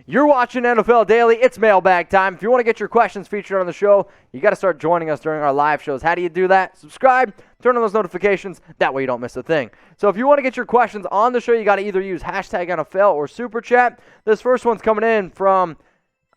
You're watching NFL Daily. It's mailbag time. If you want to get your questions featured on the show, you got to start joining us during our live shows. How do you do that? Subscribe, turn on those notifications. That way you don't miss a thing. So if you want to get your questions on the show, you got to either use hashtag NFL or Super Chat. This first one's coming in from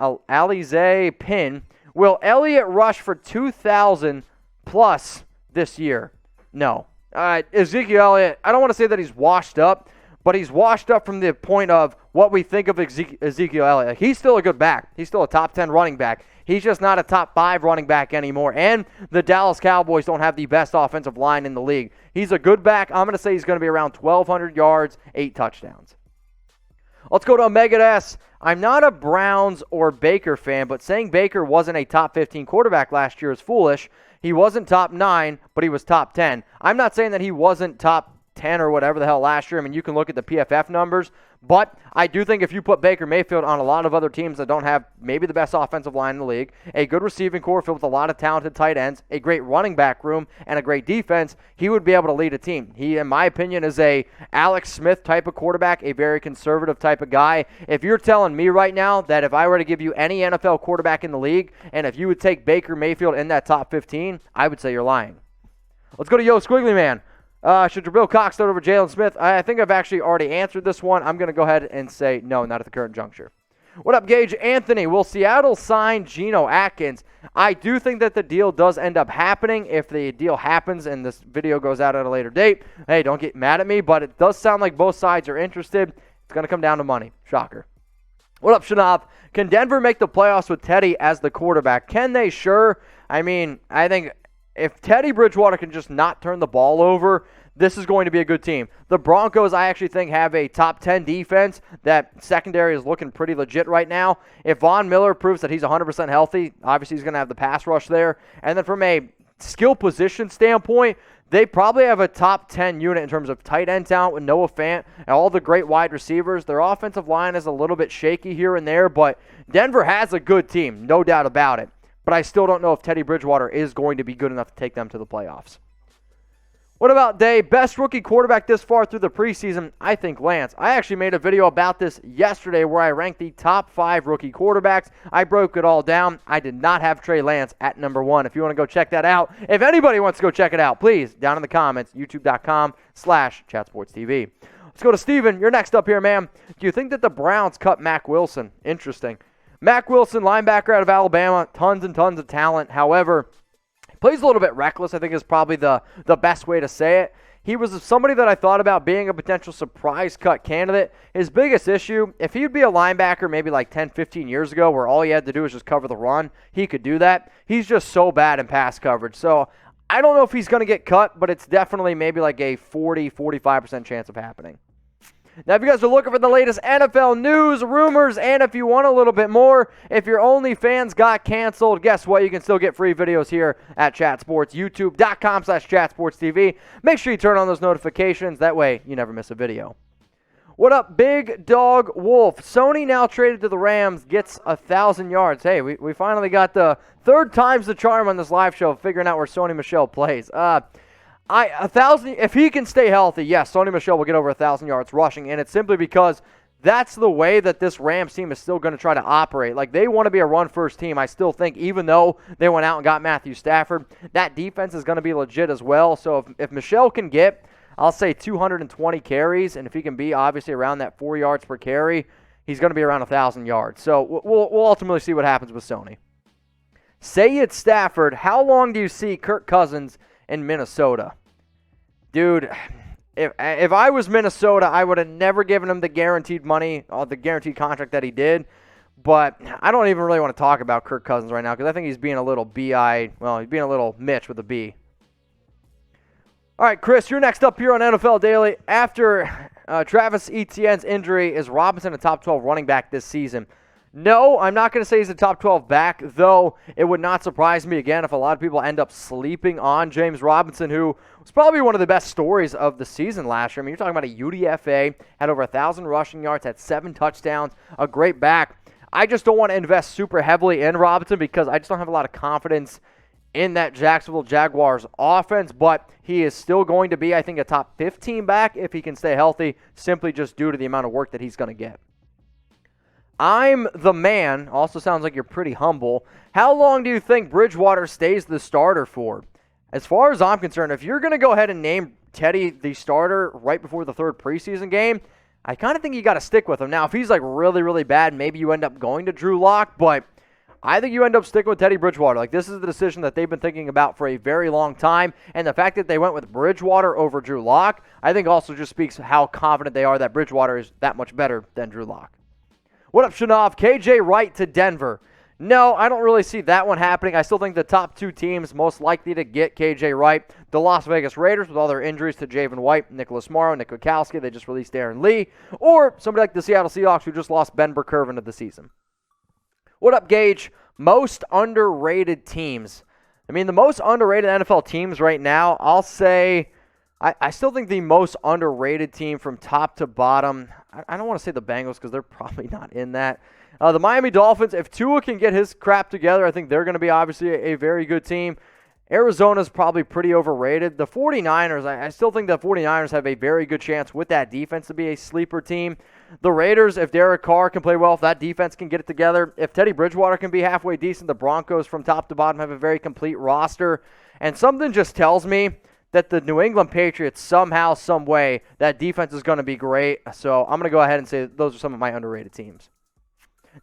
Alize Pin. Will Elliott rush for 2,000 plus this year? No. Ezekiel Elliot, I don't want to say that he's washed up, but he's washed up from the point of what we think of Ezekiel Elliott. He's still a good back. He's still a top 10 running back. He's just not a top 5 running back anymore. And the Dallas Cowboys don't have the best offensive line in the league. He's a good back. I'm going to say he's going to be around 1,200 yards, 8 touchdowns. Let's go to Omega S. I'm not a Browns or Baker fan, but saying Baker wasn't a top 15 quarterback last year is foolish. He wasn't top 9, but he was top 10. I'm not saying that he wasn't top 10 or whatever the hell last year. I mean, you can look at the PFF numbers, but I do think if you put Baker Mayfield on a lot of other teams that don't have maybe the best offensive line in the league, a good receiving core filled with a lot of talented tight ends, a great running back room, and a great defense, he would be able to lead a team. He, in my opinion, is a Alex Smith type of quarterback, a very conservative type of guy. If you're telling me right now that if I were to give you any NFL quarterback in the league, and if you would take Baker Mayfield in that top 15, I would say you're lying. Let's go to Yo Squiggly Man. Should Jabril Cox start over Jaylon Smith? I think I've actually already answered this one. I'm going to go ahead and say no, not at the current juncture. What up, Gage Anthony? Will Seattle sign Geno Atkins? I do think that the deal does end up happening. If the deal happens and this video goes out at a later date, hey, don't get mad at me, but it does sound like both sides are interested. It's going to come down to money. Shocker. What up, Shanav? Can Denver make the playoffs with Teddy as the quarterback? Can they? Sure. I mean, I think if Teddy Bridgewater can just not turn the ball over, this is going to be a good team. The Broncos, I actually think, have a top 10 defense. That secondary is looking pretty legit right now. If Von Miller proves that he's 100% healthy, obviously he's going to have the pass rush there. And then from a skill position standpoint, they probably have a top 10 unit in terms of tight end talent with Noah Fant and all the great wide receivers. Their offensive line is a little bit shaky here and there, but Denver has a good team, no doubt about it. But I still don't know if Teddy Bridgewater is going to be good enough to take them to the playoffs. What about Dave? Best rookie quarterback this far through the preseason? I think Lance. I actually made a video about this yesterday where I ranked the top 5 rookie quarterbacks. I broke it all down. I did not have Trey Lance at number 1. If you want to go check that out, if anybody wants to go check it out, please, down in the comments, youtube.com/chatsportstv. Let's go to Steven. You're next up here, man. Do you think that the Browns cut Mack Wilson? Interesting. Mack Wilson, linebacker out of Alabama, tons and tons of talent. However, plays a little bit reckless, I think is probably the best way to say it. He was somebody that I thought about being a potential surprise cut candidate. His biggest issue, if he'd be a linebacker maybe like 10, 15 years ago where all he had to do was just cover the run, he could do that. He's just so bad in pass coverage. So I don't know if he's going to get cut, but it's definitely maybe like a 40, 45% chance of happening. Now, if you guys are looking for the latest NFL news, rumors, and if you want a little bit more, if your OnlyFans got canceled, guess what? You can still get free videos here at Chat Sports, youtube.com/chatsportstv. Make sure you turn on those notifications. That way, you never miss a video. What up, Big Dog Wolf? Sony now traded to the Rams, gets 1,000 yards. Hey, we finally got the third time's the charm on this live show, figuring out where Sony Michel plays. 1,000. If he can stay healthy, yes, Sony Michel will get over 1,000 yards rushing, and it's simply because that's the way that this Rams team is still going to try to operate. Like, they want to be a run-first team. I still think, even though they went out and got Matthew Stafford, that defense is going to be legit as well. So if Michel can get, I'll say 220 carries, and if he can be obviously around that 4 yards per carry, he's going to be around 1,000 yards. So we'll ultimately see what happens with Sony. Say it's Stafford. How long do you see Kirk Cousins in Minnesota? Dude, if I was Minnesota, I would have never given him the guaranteed money, or the guaranteed contract that he did. But I don't even really want to talk about Kirk Cousins right now because I think he's being a little he's being a little Mitch with a B. All right, Chris, you're next up here on NFL Daily. After Travis Etienne's injury, is Robinson a top 12 running back this season? No, I'm not going to say he's a top 12 back, though it would not surprise me again if a lot of people end up sleeping on James Robinson, who was probably one of the best stories of the season last year. I mean, you're talking about a UDFA, had over 1,000 rushing yards, had 7 touchdowns, a great back. I just don't want to invest super heavily in Robinson because I just don't have a lot of confidence in that Jacksonville Jaguars offense, but he is still going to be, I think, a top 15 back if he can stay healthy, simply just due to the amount of work that he's going to get. I'm the man. Also sounds like you're pretty humble. How long do you think Bridgewater stays the starter for? As far as I'm concerned, if you're going to go ahead and name Teddy the starter right before the third preseason game, I kind of think you got to stick with him. Now, if he's like really, really bad, maybe you end up going to Drew Lock, but I think you end up sticking with Teddy Bridgewater. Like, this is the decision that they've been thinking about for a very long time, and the fact that they went with Bridgewater over Drew Lock, I think also just speaks how confident they are that Bridgewater is that much better than Drew Lock. What up, Shanav? KJ Wright to Denver. No, I don't really see that one happening. I still think the top two teams most likely to get KJ Wright, the Las Vegas Raiders with all their injuries to Javen White, Nicholas Morrow, Nick Kwiatkowski, they just released Aaron Lee, or somebody like the Seattle Seahawks who just lost Ben Burkervin of the season. What up, Gage? Most underrated teams. I mean, the most underrated NFL teams right now, I'll say, I still think the most underrated team from top to bottom, I don't want to say the Bengals because they're probably not in that. The Miami Dolphins, if Tua can get his crap together, I think they're going to be obviously a very good team. Arizona's probably pretty overrated. The 49ers, I still think the 49ers have a very good chance with that defense to be a sleeper team. The Raiders, if Derek Carr can play well, if that defense can get it together, if Teddy Bridgewater can be halfway decent, the Broncos from top to bottom have a very complete roster. And something just tells me that the New England Patriots somehow, some way, that defense is going to be great. So I'm going to go ahead and say those are some of my underrated teams.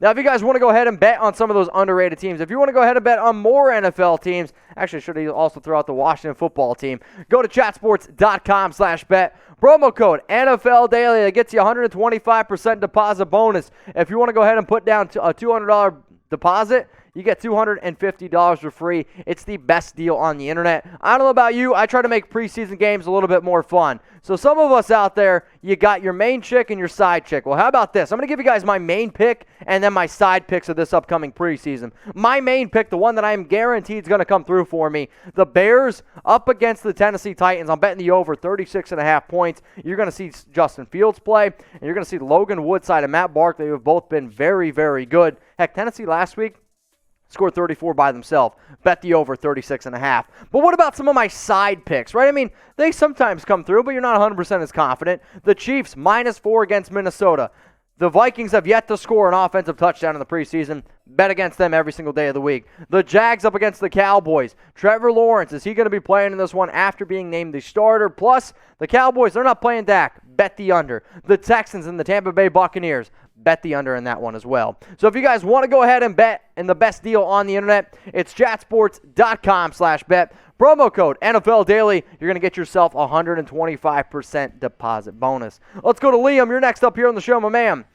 Now, if you guys want to go ahead and bet on some of those underrated teams, if you want to go ahead and bet on more NFL teams, actually, should also throw out the Washington football team, go to chatsports.com/bet. Promo code NFL Daily. That gets you 125% deposit bonus. If you want to go ahead and put down a $200 deposit, you get $250 for free. It's the best deal on the internet. I don't know about you. I try to make preseason games a little bit more fun. So some of us out there, you got your main chick and your side chick. Well, how about this? I'm going to give you guys my main pick and then my side picks of this upcoming preseason. My main pick, the one that I'm guaranteed is going to come through for me, the Bears up against the Tennessee Titans. I'm betting the over 36.5 points. You're going to see Justin Fields play, and you're going to see Logan Woodside and Matt Barkley, who have both been very, very good. Heck, Tennessee last week scored 34 by themselves. Bet the over 36.5. But what about some of my side picks, right? I mean, they sometimes come through, but you're not 100% as confident. The Chiefs, -4 against Minnesota. The Vikings have yet to score an offensive touchdown in the preseason. Bet against them every single day of the week. The Jags up against the Cowboys. Trevor Lawrence, is he going to be playing in this one after being named the starter? Plus, the Cowboys, they're not playing Dak. Bet the under. The Texans and the Tampa Bay Buccaneers. Bet the under in that one as well. So if you guys want to go ahead and bet in the best deal on the internet, it's chatsports.com/bet. Promo code NFL Daily. You're going to get yourself 125% deposit bonus. Let's go to Liam. You're next up here on the show, my man.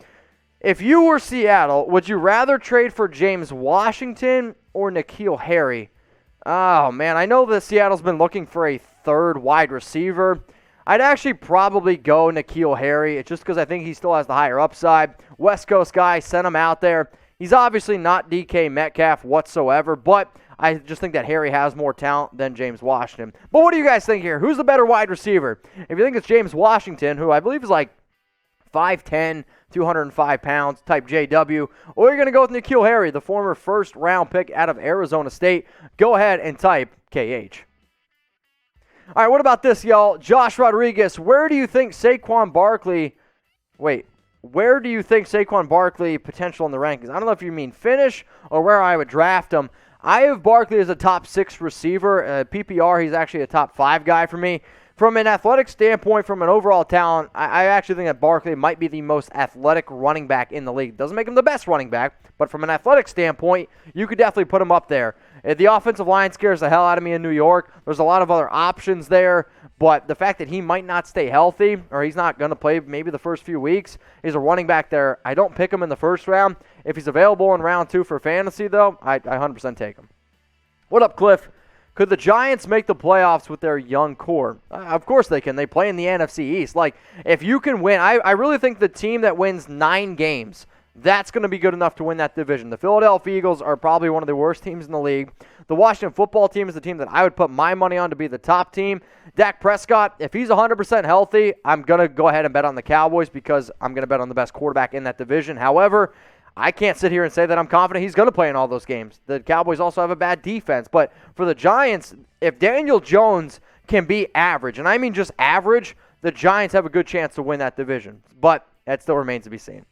If you were Seattle, would you rather trade for James Washington or N'Keal Harry? Oh, man. I know that Seattle's been looking for a third wide receiver. I'd actually probably go N'Keal Harry. It's just because I think he still has the higher upside. West Coast guy, sent him out there. He's obviously not DK Metcalf whatsoever, but I just think that Harry has more talent than James Washington. But what do you guys think here? Who's the better wide receiver? If you think it's James Washington, who I believe is like 5'10", 205 pounds, type JW, or you're going to go with N'Keal Harry, the former first-round pick out of Arizona State, go ahead and type KH. All right, what about this, y'all? Josh Rodriguez, where do you think Saquon Barkley potential in the rankings? I don't know if you mean finish or where I would draft him. I have Barkley as a top 6 receiver. PPR, he's actually a top 5 guy for me. From an athletic standpoint, from an overall talent, I actually think that Barkley might be the most athletic running back in the league. Doesn't make him the best running back, but from an athletic standpoint, you could definitely put him up there. The offensive line scares the hell out of me in New York. There's a lot of other options there, but the fact that he might not stay healthy, or he's not going to play maybe the first few weeks, he's a running back there. I don't pick him in the first round. If he's available in round 2 for fantasy, though, I 100% take him. What up, Cliff? Could the Giants make the playoffs with their young core? Of course they can. They play in the NFC East. Like, if you can win, I really think the team that wins 9 games, that's going to be good enough to win that division. The Philadelphia Eagles are probably one of the worst teams in the league. The Washington football team is the team that I would put my money on to be the top team. Dak Prescott, if he's 100% healthy, I'm going to go ahead and bet on the Cowboys because I'm going to bet on the best quarterback in that division. However, I can't sit here and say that I'm confident he's going to play in all those games. The Cowboys also have a bad defense. But for the Giants, if Daniel Jones can be average, and I mean just average, the Giants have a good chance to win that division. But that still remains to be seen.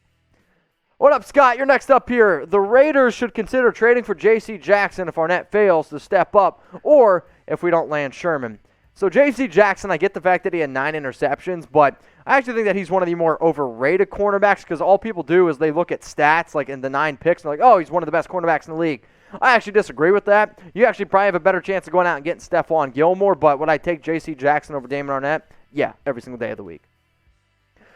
What up, Scott? You're next up here. The Raiders should consider trading for J.C. Jackson if Arnett fails to step up, or if we don't land Sherman. So J.C. Jackson, I get the fact that he had 9 interceptions, but I actually think that he's one of the more overrated cornerbacks because all people do is they look at stats, like in the 9 picks, and they're like, oh, he's one of the best cornerbacks in the league. I actually disagree with that. You actually probably have a better chance of going out and getting Stephon Gilmore, but would I take J.C. Jackson over Damon Arnett? Yeah, every single day of the week.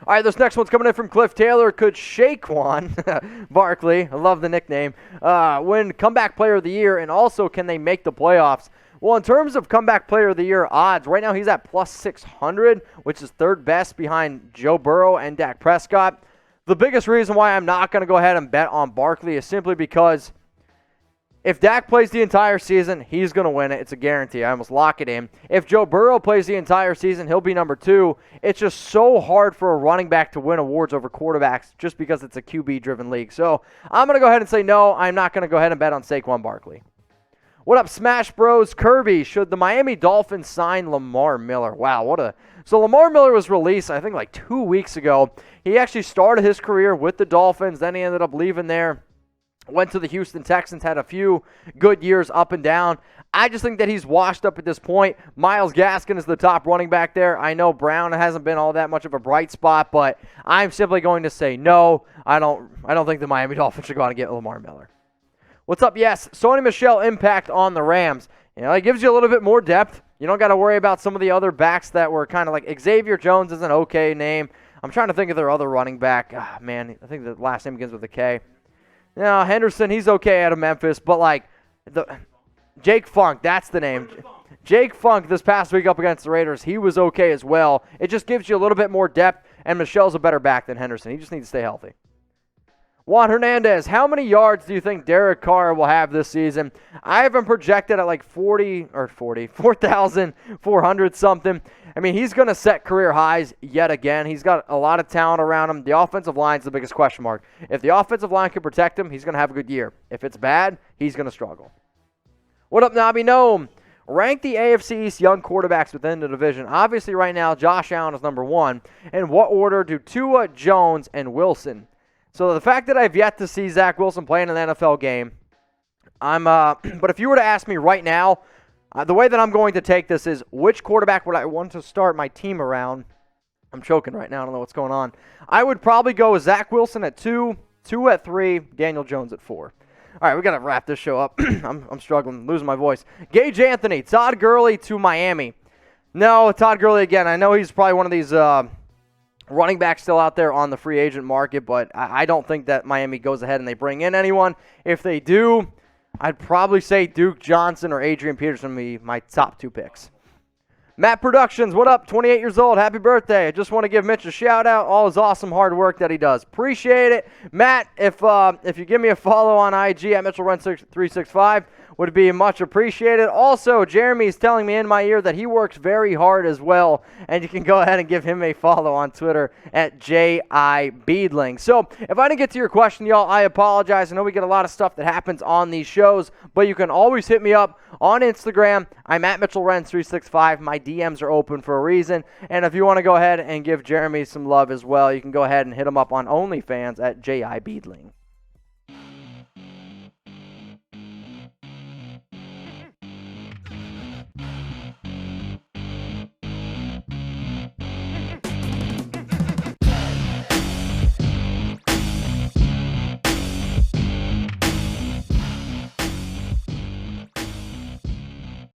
All right, this next one's coming in from Cliff Taylor. Could Saquon Barkley, I love the nickname, win Comeback Player of the Year, and also can they make the playoffs? Well, in terms of Comeback Player of the Year odds, right now he's at plus 600, which is third best behind Joe Burrow and Dak Prescott. The biggest reason why I'm not going to go ahead and bet on Barkley is simply because if Dak plays the entire season, he's going to win it. It's a guarantee. I almost lock it in. If Joe Burrow plays the entire season, he'll be number 2. It's just so hard for a running back to win awards over quarterbacks just because it's a QB-driven league. So I'm going to go ahead and say no. I'm not going to go ahead and bet on Saquon Barkley. What up, Smash Bros? Kirby, should the Miami Dolphins sign Lamar Miller? Wow, So Lamar Miller was released, I think, like 2 weeks ago. He actually started his career with the Dolphins. Then he ended up leaving there. Went to the Houston Texans, had a few good years up and down. I just think that he's washed up at this point. Myles Gaskin is the top running back there. I know Brown hasn't been all that much of a bright spot, but I'm simply going to say no. I don't think the Miami Dolphins should go out and get Lamar Miller. What's up? Yes, Sony Michel impact on the Rams. You know, it gives you a little bit more depth. You don't got to worry about some of the other backs that were kind of like Xavier Jones is an okay name. I'm trying to think of their other running back. Man, I think the last name begins with a K. Now, Henderson, he's okay out of Memphis, but like Jake Funk, that's the name. Jake Funk this past week up against the Raiders, he was okay as well. It just gives you a little bit more depth, and Michel's a better back than Henderson. He just needs to stay healthy. Juan Hernandez, how many yards do you think Derek Carr will have this season? I have him projected at like 4,400 something. I mean, he's going to set career highs yet again. He's got a lot of talent around him. The offensive line is the biggest question mark. If the offensive line can protect him, he's going to have a good year. If it's bad, he's going to struggle. What up, Nobby Gnome? Rank the AFC East young quarterbacks within the division. Obviously, right now, Josh Allen is number 1. In what order do Tua, Jones, and Wilson? So the fact that I've yet to see Zach Wilson play in an NFL game, but if you were to ask me right now, the way that I'm going to take this is which quarterback would I want to start my team around? I'm choking right now. I don't know what's going on. I would probably go with Zach Wilson at 2, 2 at 3, Daniel Jones at 4. All right, we got to wrap this show up. I'm struggling, losing my voice. Gage Anthony, Todd Gurley to Miami. No, Todd Gurley again. I know he's probably one of these running backs still out there on the free agent market, but I don't think that Miami goes ahead and they bring in anyone. If they do, I'd probably say Duke Johnson or Adrian Peterson would be my top 2 picks. Matt Productions, what up? 28 years old. Happy birthday. I just want to give Mitch a shout out. All his awesome hard work that he does. Appreciate it. Matt, if you give me a follow on IG at Mitchell Renz 365, would be much appreciated. Also, Jeremy is telling me in my ear that he works very hard as well, and you can go ahead and give him a follow on Twitter at JIBeedling. So, if I didn't get to your question, y'all, I apologize. I know we get a lot of stuff that happens on these shows, but you can always hit me up on Instagram. I'm at Mitchell Renz 365. My DMs are open for a reason, and if you want to go ahead and give Jeremy some love as well, you can go ahead and hit him up on OnlyFans at JIBeedling.